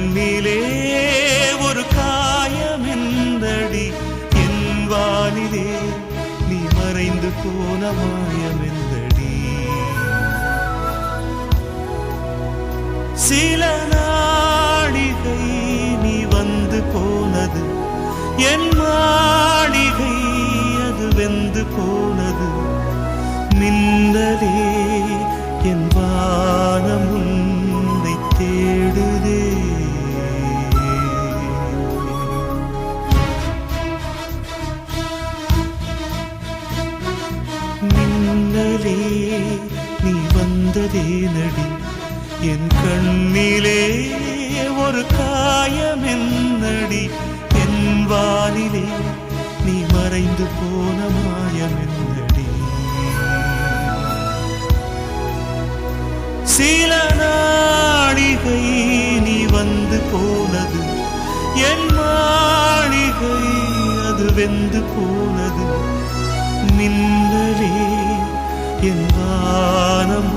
கண்ணிலே ஒரு காயமெந்தடி என் வானிலே நீ மறைந்து போன மாயமெந்தடி சில நாடிகை நீ வந்து போனது என் மாளிகை அது வெந்து போனது மின்னலே என் வானம் உன்னை தேடுதே மின்னலே நீ வந்ததே நடி என் கண்ணிலே ஒரு காயமென்னடி என் வானிலே நீ மறைந்து போன மாயமென்னடி சில நாடிகை நீ வந்து போனது என் மாளிகை அது வெந்து போனது மின்னலே என் வானம்